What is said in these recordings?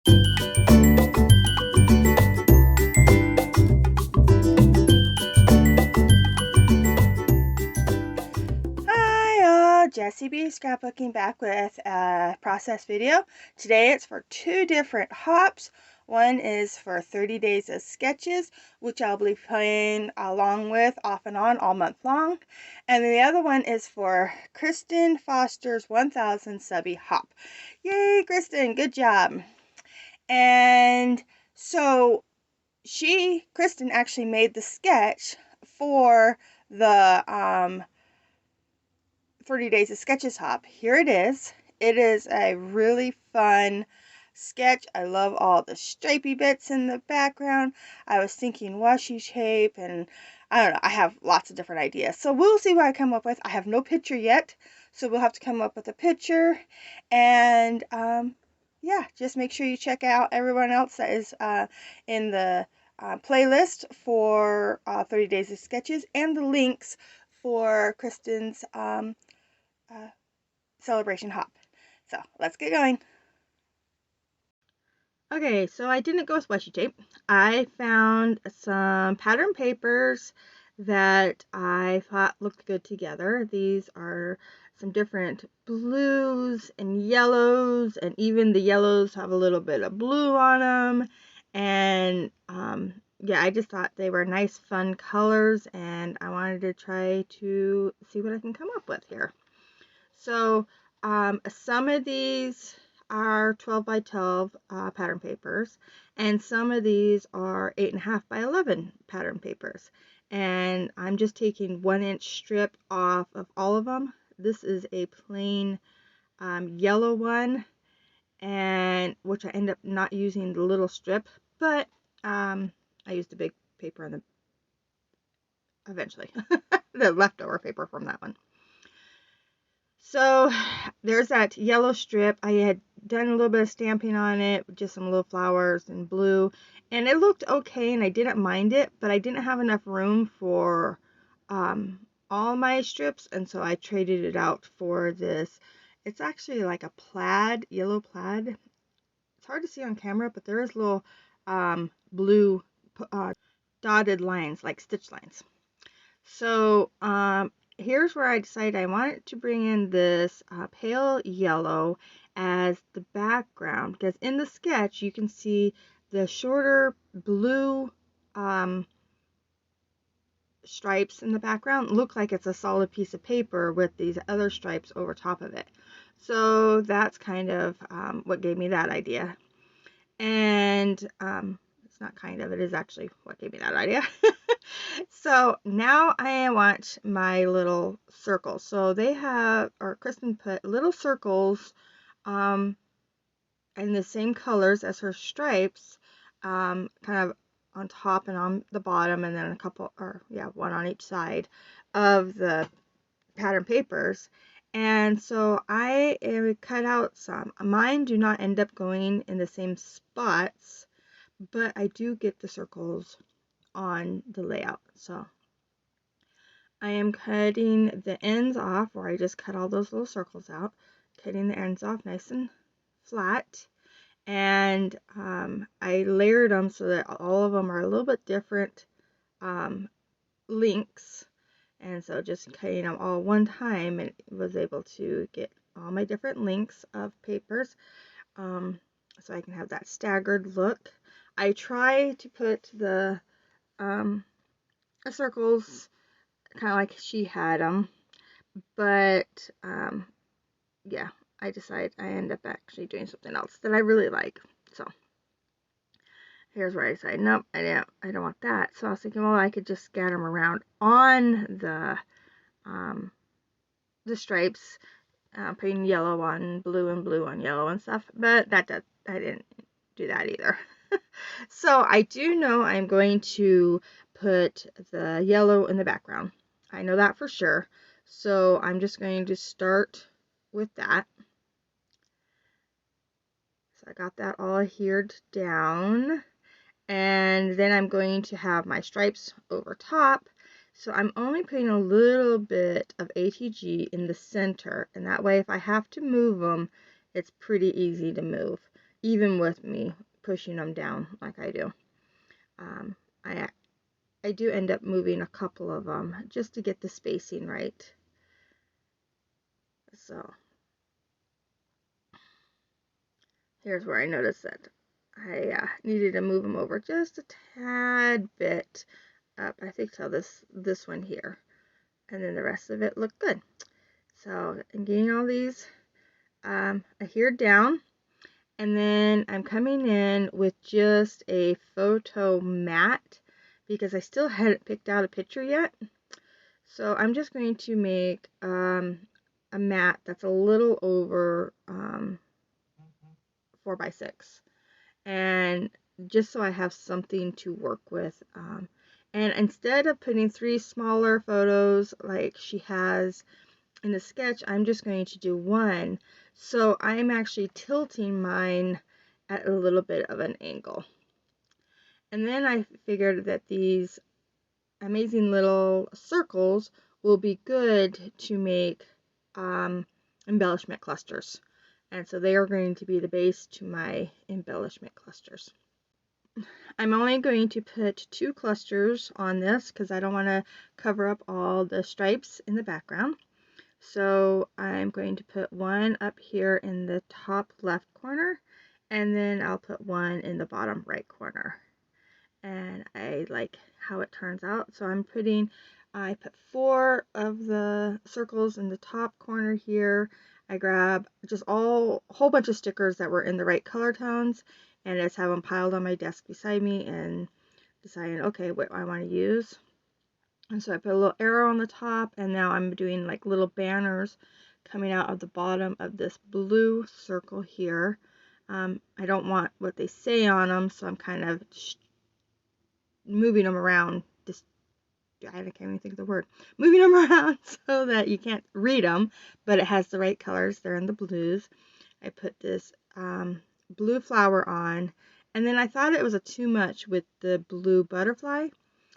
Hi, Jessie B scrapbooking back with a process video. Today it's for two different hops. One is for 30 days of sketches, which I'll be playing along with off and on all month long. And the other one is for Kristen Foster's 1000 subby hop. Yay, Kristen, good job. And so Kristen actually made the sketch for the 30 Days of Sketches hop. Here it is. It is a really fun sketch. I love all the stripy bits in the background. I was thinking washi tape, and I don't know, I have lots of different ideas. So we'll see what I come up with. I have no picture yet, so we'll have to come up with a picture. And yeah, just make sure you check out everyone else that is in the playlist for 30 Days of Sketches and the links for Kristen's celebration hop. So let's get going. Okay, so I didn't go with washi tape. I found some pattern papers that I thought looked good together. These are some different blues and yellows, and even the yellows have a little bit of blue on them. And yeah, I just thought they were nice, fun colors, and I wanted to try to see what I can come up with here. So some of these are 12 by 12 pattern papers, and some of these are 8.5 by 11 pattern papers. And I'm just taking 1-inch strip off of all of them. This is a plain yellow one, and which I end up not using the little strip, but I used the big paper on the eventually, the leftover paper from that one. So there's that yellow strip. I had done a little bit of stamping on it, just some little flowers and blue, and it looked okay, and I didn't mind it, but I didn't have enough room for all my strips, and so I traded it out for this. It's actually like a plaid, yellow plaid. It's hard to see on camera, but there is little blue dotted lines, like stitch lines. So here's where I decided I wanted to bring in this pale yellow as the background, because in the sketch you can see the shorter blue stripes in the background look like it's a solid piece of paper with these other stripes over top of it. So that's kind of what gave me that idea. And it's not kind of, it is actually what gave me that idea. So now I want my little circles. So they have, or Kristen put little circles in the same colors as her stripes, kind of on top and on the bottom, and then a couple, or yeah, one on each side of the pattern papers. And so I cut out some. Mine do not end up going in the same spots, but I do get the circles on the layout. So I am cutting the ends off, or I just cut all those little circles out, cutting the ends off nice and flat. And I layered them so that all of them are a little bit different lengths. And so just cutting them all one time, and was able to get all my different lengths of papers, so I can have that staggered look. I try to put the circles kind of like she had them, but yeah, I end up actually doing something else that I really like. So here's where I decided, nope, I don't want that. So I was thinking, well, I could just scatter them around on the stripes, putting yellow on blue and blue on yellow and stuff, but I didn't do that either. So I do know I'm going to put the yellow in the background. I know that for sure. So I'm just going to start with that. So I got that all adhered down. And then I'm going to have my stripes over top. So I'm only putting a little bit of ATG in the center. And that way, if I have to move them, it's pretty easy to move. even with me pushing them down like I do. Um, I do end up moving a couple of them just to get the spacing right. So here's where I noticed that I needed to move them over just a tad bit up. I think so this one here, and then the rest of it looked good. So I'm getting all these adhered down, and then I'm coming in with just a photo mat because I still hadn't picked out a picture yet. So I'm just going to make a mat that's a little over 4x6, and just so I have something to work with. And instead of putting 3 smaller photos like she has in the sketch, I'm just going to do 1. So I'm actually tilting mine at a little bit of an angle. And then I figured that these amazing little circles will be good to make embellishment clusters. And so they are going to be the base to my embellishment clusters. I'm only going to put 2 clusters on this because I don't want to cover up all the stripes in the background. So I'm going to put 1 up here in the top left corner, and then I'll put 1 in the bottom right corner. And I like how it turns out. So I put 4 of the circles in the top corner here. I grab just a whole bunch of stickers that were in the right color tones, and I just have them piled on my desk beside me and deciding, okay, what I want to use. And so I put a little arrow on the top, and now I'm doing like little banners coming out of the bottom of this blue circle here. I don't want what they say on them, so I'm kind of moving them around. I can't even think of the word. Moving them around so that you can't read them, but it has the right colors. They're in the blues. I put this blue flower on, and then I thought it was too much with the blue butterfly,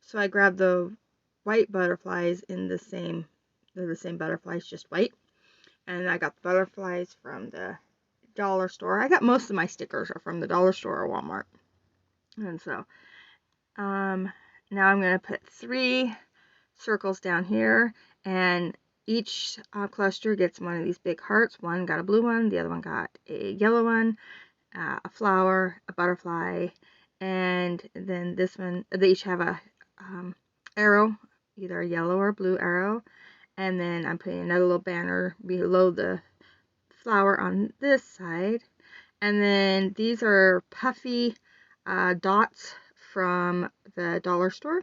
so I grabbed the white butterflies in they're the same butterflies, just white. And I got the butterflies from the dollar store. I got most of my stickers are from the dollar store or Walmart. And so now I'm going to put 3 circles down here, and each cluster gets one of these big hearts. One got a blue one, the other one got a yellow one, a flower, a butterfly, and then this one, they each have a arrow, either a yellow or blue arrow, and then I'm putting another little banner below the flower on this side. And then these are puffy dots from the dollar store,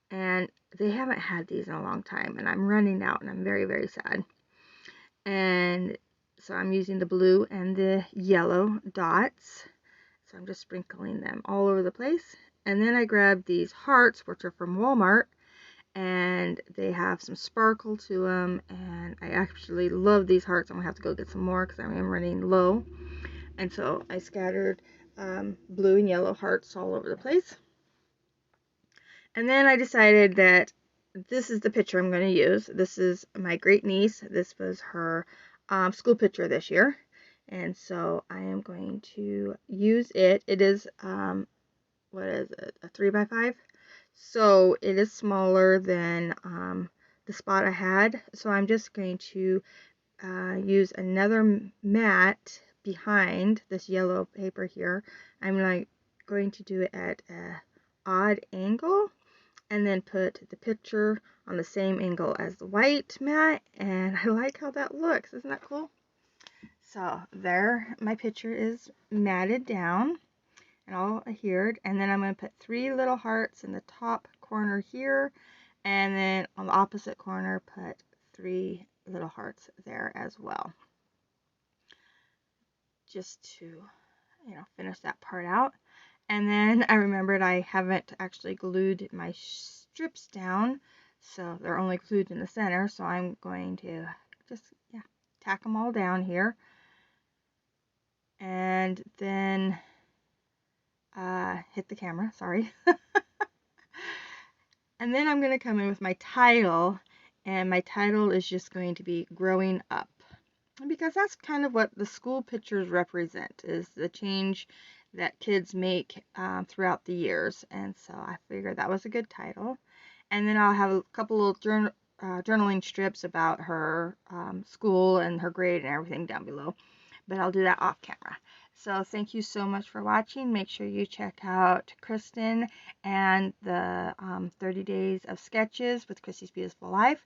and they haven't had these in a long time, and I'm running out, and I'm very, very sad. And so I'm using the blue and the yellow dots, so I'm just sprinkling them all over the place. And then I grabbed these hearts, which are from Walmart, and they have some sparkle to them, and I actually love these hearts. I'm gonna have to go get some more because I am running low. And so I scattered blue and yellow hearts all over the place. And then I decided that this is the picture I'm going to use. This is my great niece. This was her school picture this year. And so I am going to use it. It is, what is it, a 3x5? So it is smaller than the spot I had. So I'm just going to use another mat behind this yellow paper here. I'm going to do it at an odd angle, and then put the picture on the same angle as the white mat, and I like how that looks. Isn't that cool? So there, my picture is matted down and all adhered, and then I'm going to put 3 little hearts in the top corner here, and then on the opposite corner put 3 little hearts there as well, just to finish that part out. And then I remembered I haven't actually glued my strips down, so they're only glued in the center, so I'm going to just tack them all down here, and then hit the camera, sorry. And then I'm going to come in with my title, and my title is just going to be Growing Up. because that's kind of what the school pictures represent, is the change that kids make throughout the years. And so I figured that was a good title. And then I'll have a couple little journaling strips about her school and her grade and everything down below. But I'll do that off camera. So thank you so much for watching. Make sure you check out Kristen and the 30 Days of Sketches with Christy's Beautiful Life.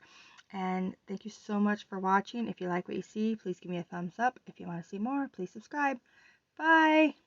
And thank you so much for watching. If you like what you see, please give me a thumbs up. If you want to see more, please subscribe. Bye!